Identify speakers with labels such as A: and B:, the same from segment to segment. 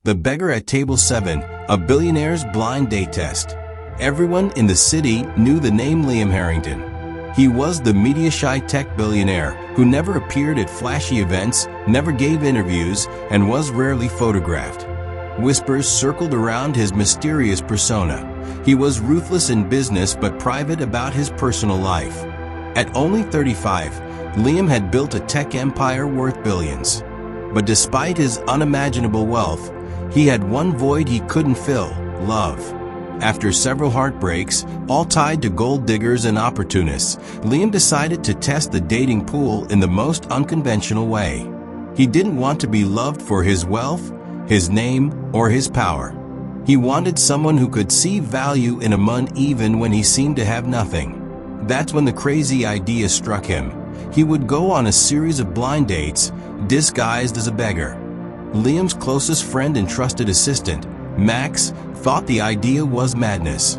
A: The Beggar at Table 7, a billionaire's blind date test. Everyone in the city knew the name Liam Harrington. He was the media-shy tech billionaire who never appeared at flashy events, never gave interviews, and was rarely photographed. Whispers circled around his mysterious persona. He was ruthless in business but private about his personal life. At only 35, Liam had built a tech empire worth billions. But despite his unimaginable wealth, he had one void he couldn't fill: love. After several heartbreaks, all tied to gold diggers and opportunists, Liam decided to test the dating pool in the most unconventional way. He didn't want to be loved for his wealth, his name, or his power. He wanted someone who could see value in a man even when he seemed to have nothing. That's when the crazy idea struck him. He would go on a series of blind dates, disguised as a beggar. Liam's closest friend and trusted assistant, Max, thought the idea was madness.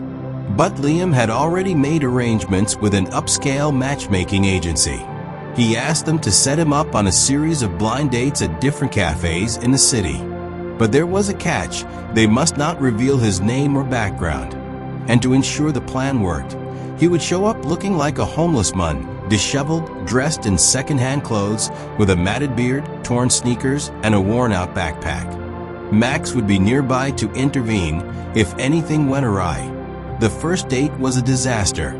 A: But Liam had already made arrangements with an upscale matchmaking agency. He asked them to set him up on a series of blind dates at different cafes in the city. But there was a catch: they must not reveal his name or background. And to ensure the plan worked, he would show up looking like a homeless man, disheveled, dressed in second-hand clothes, with a matted beard, torn sneakers, and a worn-out backpack. Max would be nearby to intervene if anything went awry. The first date was a disaster.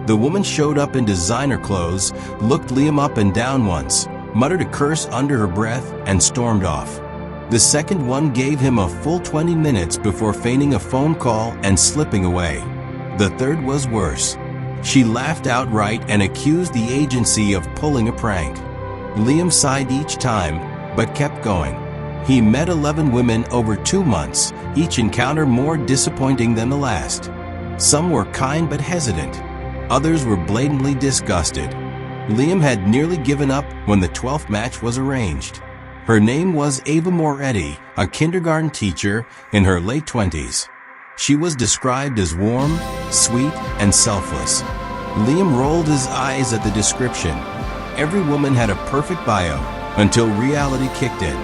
A: The woman showed up in designer clothes, looked Liam up and down once, muttered a curse under her breath, and stormed off. The second one gave him a full 20 minutes before feigning a phone call and slipping away. The third was worse. She laughed outright and accused the agency of pulling a prank. Liam sighed each time, but kept going. He met 11 women over 2 months, each encounter more disappointing than the last. Some were kind but hesitant. Others were blatantly disgusted. Liam had nearly given up when the 12th match was arranged. Her name was Ava Moretti, a kindergarten teacher in her late 20s. She was described as warm, sweet, and selfless. Liam rolled his eyes at the description. Every woman had a perfect bio, until reality kicked in.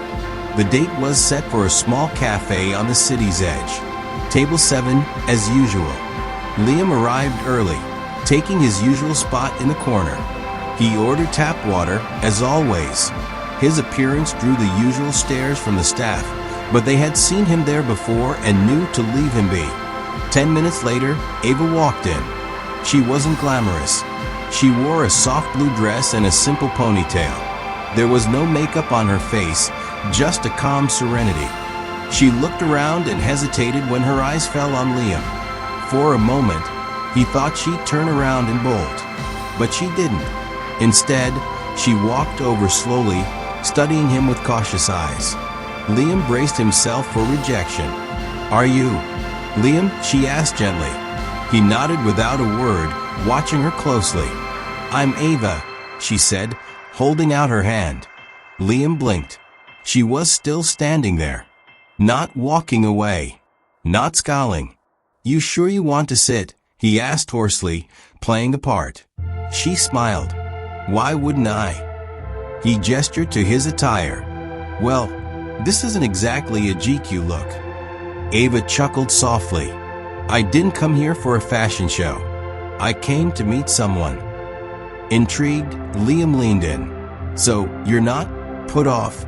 A: The date was set for a small cafe on the city's edge. Table 7, as usual. Liam arrived early, taking his usual spot in the corner. He ordered tap water, as always. His appearance drew the usual stares from the staff, but they had seen him there before and knew to leave him be. 10 minutes later, Ava walked in. She wasn't glamorous. She wore a soft blue dress and a simple ponytail. There was no makeup on her face, just a calm serenity. She looked around and hesitated when her eyes fell on Liam. For a moment, he thought she'd turn around and bolt. But she didn't. Instead, she walked over slowly, studying him with cautious eyes. Liam braced himself for rejection. "Are you Liam?" she asked gently. He nodded without a word, watching her closely. "I'm Ava," she said, holding out her hand. Liam blinked. She was still standing there. Not walking away. Not scowling. "You sure you want to sit?" he asked hoarsely, playing a part. She smiled. "Why wouldn't I?" He gestured to his attire. "Well, this isn't exactly a GQ look." Ava chuckled softly. "I didn't come here for a fashion show. I came to meet someone." Intrigued, Liam leaned in. "So, you're not put off?"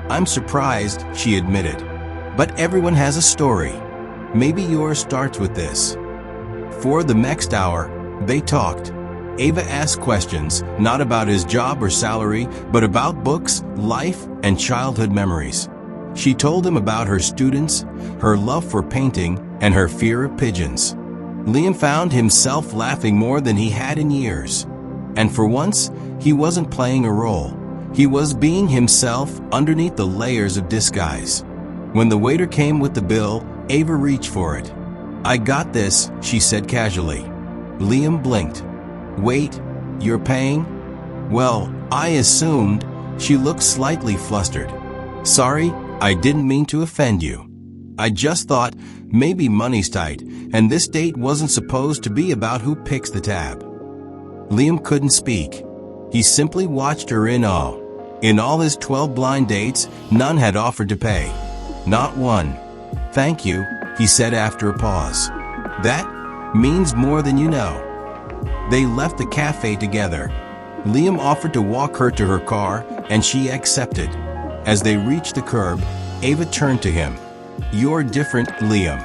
A: "I'm surprised," she admitted. "But everyone has a story. Maybe yours starts with this." For the next hour, they talked. Ava asked questions, not about his job or salary, but about books, life, and childhood memories. She told him about her students, her love for painting, and her fear of pigeons. Liam found himself laughing more than he had in years. And for once, he wasn't playing a role. He was being himself underneath the layers of disguise. When the waiter came with the bill, Ava reached for it. "I got this," she said casually. Liam blinked. "Wait, you're paying?" "Well, I assumed." She looked slightly flustered. "Sorry, I didn't mean to offend you. I just thought maybe money's tight, and this date wasn't supposed to be about who picks the tab." Liam couldn't speak. He simply watched her in awe. In all his 12 blind dates, none had offered to pay. Not one. Thank you, he said after a pause. That means more than you know. They left the cafe together. Liam offered to walk her to her car, and she accepted. As they reached the curb, Ava turned to him. You're different, Liam.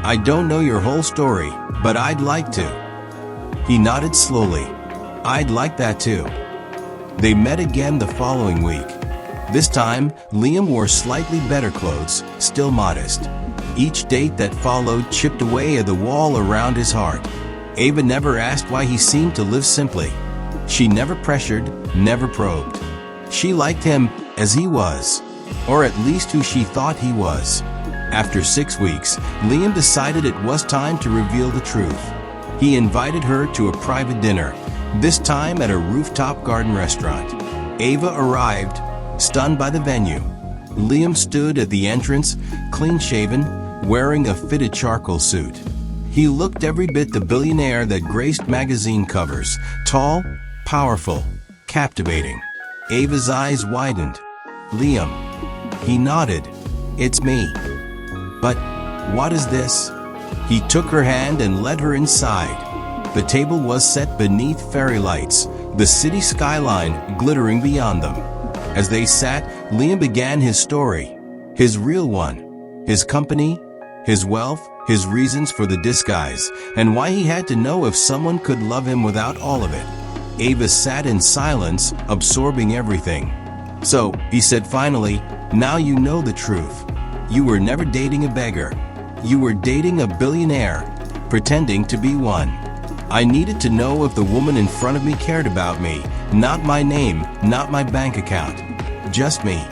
A: I don't know your whole story, but I'd like to. He nodded slowly. I'd like that too. They met again the following week. This time, Liam wore slightly better clothes, still modest. Each date that followed chipped away at the wall around his heart. Ava never asked why he seemed to live simply. She never pressured, never probed. She liked him as he was, or at least who she thought he was. After 6 weeks, Liam decided it was time to reveal the truth. He invited her to a private dinner, this time at a rooftop garden restaurant. Ava arrived, stunned by the venue. Liam stood at the entrance, clean-shaven, wearing a fitted charcoal suit. He looked every bit the billionaire that graced magazine covers, tall, powerful, captivating. Ava's eyes widened. Liam. He nodded. It's me. But what is this? He took her hand and led her inside. The table was set beneath fairy lights, the city skyline glittering beyond them. As they sat, Liam began his story, his real one, his company, his wealth, his reasons for the disguise, and why he had to know if someone could love him without all of it. Ava sat in silence, absorbing everything. So, he said finally, now you know the truth. You were never dating a beggar. You were dating a billionaire, pretending to be one. I needed to know if the woman in front of me cared about me, not my name, not my bank account, just me.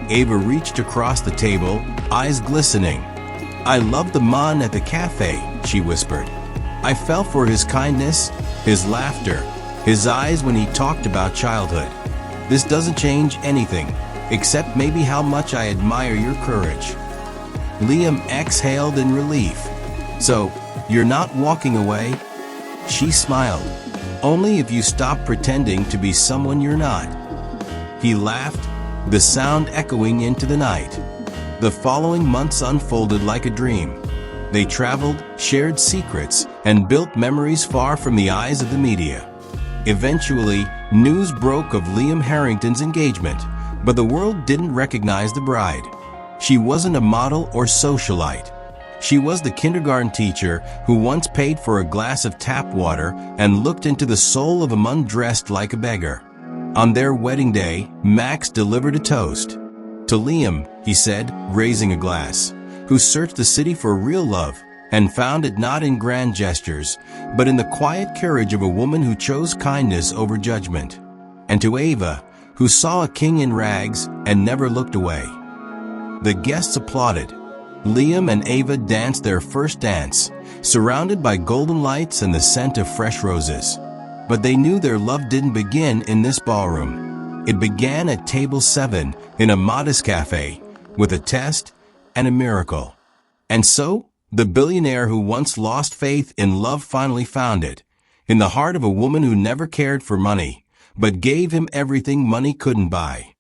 A: Ava reached across the table, eyes glistening. I loved the man at the cafe, she whispered. I fell for his kindness, his laughter, his eyes when he talked about childhood. This doesn't change anything, except maybe how much I admire your courage. Liam exhaled in relief. So, you're not walking away? She smiled. Only if you stop pretending to be someone you're not. He laughed, the sound echoing into the night. The following months unfolded like a dream. They traveled, shared secrets, and built memories far from the eyes of the media. Eventually, news broke of Liam Harrington's engagement, but the world didn't recognize the bride. She wasn't a model or socialite. She was the kindergarten teacher who once paid for a glass of tap water and looked into the soul of a man dressed like a beggar. On their wedding day, Max delivered a toast. To Liam, he said, raising a glass, who searched the city for real love and found it not in grand gestures, but in the quiet courage of a woman who chose kindness over judgment. And to Ava, who saw a king in rags and never looked away. The guests applauded. Liam and Ava danced their first dance, surrounded by golden lights and the scent of fresh roses. But they knew their love didn't begin in this ballroom. It began at table 7 in a modest cafe, with a test and a miracle. And so, the billionaire who once lost faith in love finally found it, in the heart of a woman who never cared for money, but gave him everything money couldn't buy.